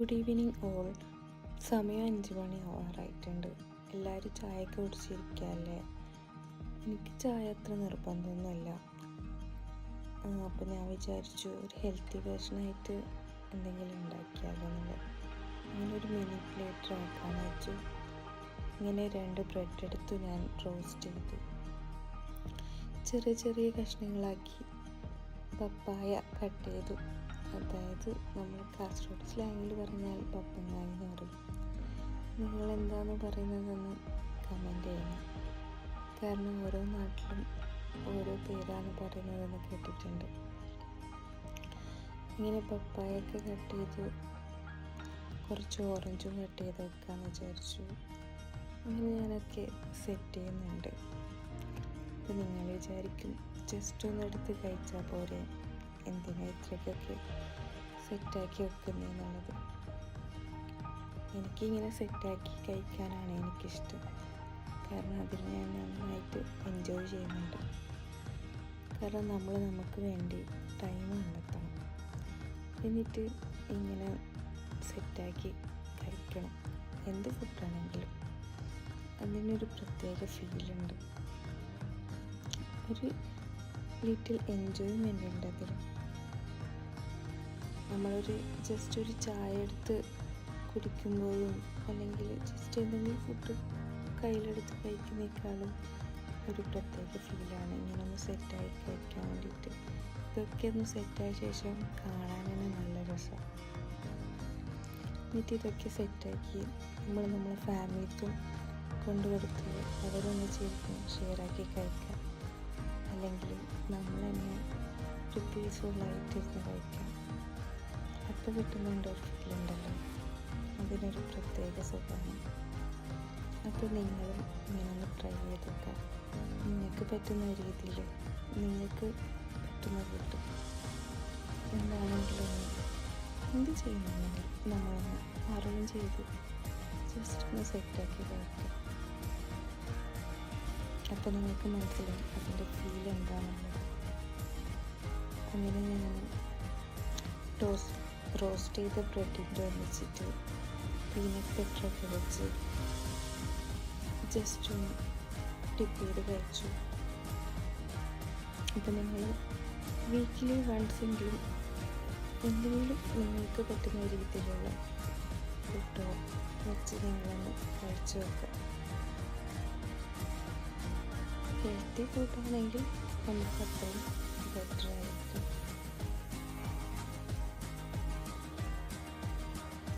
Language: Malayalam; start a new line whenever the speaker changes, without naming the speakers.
Good evening all. സമയം 5 മണി ആവാറായിട്ടുണ്ട്. എല്ലാവരും ചായയൊക്കെ കുടിച്ചിരിക്കുകയല്ലേ. എനിക്ക് ചായ അത്ര നിർബന്ധമൊന്നുമില്ല. അപ്പോൾ ഞാൻ വിചാരിച്ചു ഒരു ഹെൽത്തി വേർഷനായിട്ട് എന്തെങ്കിലും ഉണ്ടാക്കിയാലോ എന്നുള്ളത്. അങ്ങനെ ഒരു മിനി പ്ലേറ്റ് ആക്കാമെന്ന് വെച്ചു. ഇങ്ങനെ 2 ബ്രെഡ് എടുത്തു ഞാൻ റോസ്റ്റ് ചെയ്തു. ചെറിയ ചെറിയ കഷ്ണങ്ങളാക്കി പപ്പായ കട്ട് ചെയ്തു. അതായത് നമ്മൾ കാസർഗോഡ് സ്ലാങ്ങിൽ പറഞ്ഞാൽ പപ്പങ്ങായി എന്ന് പറയും. നിങ്ങളെന്താണെന്ന് പറയുന്നതെന്ന് കമൻറ്റ് ചെയ്യണം. കാരണം ഓരോ നാട്ടിലും ഓരോ പേരാണ് പറയുന്നതെന്ന് കേട്ടിട്ടുണ്ട്. ഇങ്ങനെ പപ്പായൊക്കെ കട്ട് ചെയ്തു, കുറച്ച് ഓറഞ്ചും കട്ട് ചെയ്ത് വെക്കാമെന്ന് വിചാരിച്ചു. അങ്ങനെ ഞാനൊക്കെ സെറ്റ് ചെയ്യുന്നുണ്ട്. അപ്പോൾ നിങ്ങൾ വിചാരിക്കും ജസ്റ്റ് ഒന്ന് എടുത്ത് കഴിച്ചാൽ പോരെ, എന്തിനാ ഇത്രയ്ക്കൊക്കെ സെറ്റാക്കി വെക്കുന്നതെന്നുള്ളത്. എനിക്കിങ്ങനെ സെറ്റാക്കി കഴിക്കാനാണ് എനിക്കിഷ്ടം. കാരണം അതിൽ ഞാൻ നന്നായിട്ട് എൻജോയ് ചെയ്യുന്നുണ്ട്. കാരണം നമ്മൾ നമുക്ക് വേണ്ടി ടൈം കണ്ടെത്തണം, എന്നിട്ട് ഇങ്ങനെ സെറ്റാക്കി കഴിക്കണം. എന്ത് ഫുഡാണെങ്കിലും അതിനൊരു പ്രത്യേക ഫീലുണ്ട്, ഒരു ലിറ്റിൽ എൻജോയ്മെൻ്റ് ഉണ്ട് അതിൽ. നമ്മളൊരു ജസ്റ്റ് ഒരു ചായ എടുത്ത് കുടിക്കുമ്പോഴും അല്ലെങ്കിൽ ജസ്റ്റ് എന്തെങ്കിലും ഫുഡ് കയ്യിലെടുത്ത് കഴിക്കുന്നേക്കാളും ഒരു പ്രത്യേക ഫീലാണ് ഇങ്ങനെ ഒന്ന് സെറ്റായി കഴിക്കാൻ വേണ്ടിയിട്ട്. ഇതൊക്കെ ഒന്ന് സെറ്റായ ശേഷം കാണാൻ തന്നെ നല്ല രസമാണ്. എന്നിട്ട് ഇതൊക്കെ സെറ്റാക്കി നമ്മളെ ഫാമിലിക്കും കൊണ്ടുകൊടുത്ത് അവരൊന്ന് ചേർക്കും ഷെയറാക്കി കഴിക്കാം. അല്ലെങ്കിൽ നമ്മൾ തന്നെ ഒരു പീസ്ഫുള്ളായിട്ടിരുന്ന് കഴിക്കാം. അപ്പോൾ കിട്ടുന്നുണ്ട് ഒരു ഫീലുണ്ടല്ലോ, അതിനൊരു പ്രത്യേക സുഖമാണ്. അപ്പോൾ നിങ്ങളും ഇങ്ങനെ ഒന്ന് ട്രൈ ചെയ്തൊക്കെ നിങ്ങൾക്ക് പറ്റുന്ന രീതിയിൽ നിങ്ങൾക്ക് പറ്റുന്ന ഫുഡ് എന്താണെങ്കിലും എന്ത് ചെയ്യുന്നുണ്ടെങ്കിൽ നമ്മളൊന്ന് അറേഞ്ച് ചെയ്ത് ജസ്റ്റ് ഒന്ന് സെറ്റാക്കി കഴിക്കാം. അപ്പോൾ നിങ്ങൾക്ക് മനസ്സിലാവും അതിൻ്റെ ഫീൽ എന്താണെന്നുള്ളത്. അങ്ങനെ ഞാൻ റോസ്റ്റ് ചെയ്ത ബ്രെഡിൻ്റെ ഒന്നിച്ചിട്ട് പീനട്ട് ബട്ടറൊക്കെ വെച്ച് ജസ്റ്റ് ഒന്ന് ടിപ്പ് ചെയ്ത് കഴിച്ചു. അപ്പോൾ നിങ്ങൾ വീക്കിലി വൺസെങ്കിലും എന്തെങ്കിലും നിങ്ങൾക്ക് പറ്റുന്ന രീതിയിലുള്ള ഫുഡോ വെച്ച് നിങ്ങളൊന്ന് കഴിച്ചു വെക്കുക. ഹെൽത്തി ഫുഡാണെങ്കിൽ നമുക്ക് അത്രയും ബെറ്റർ ആയിരിക്കും.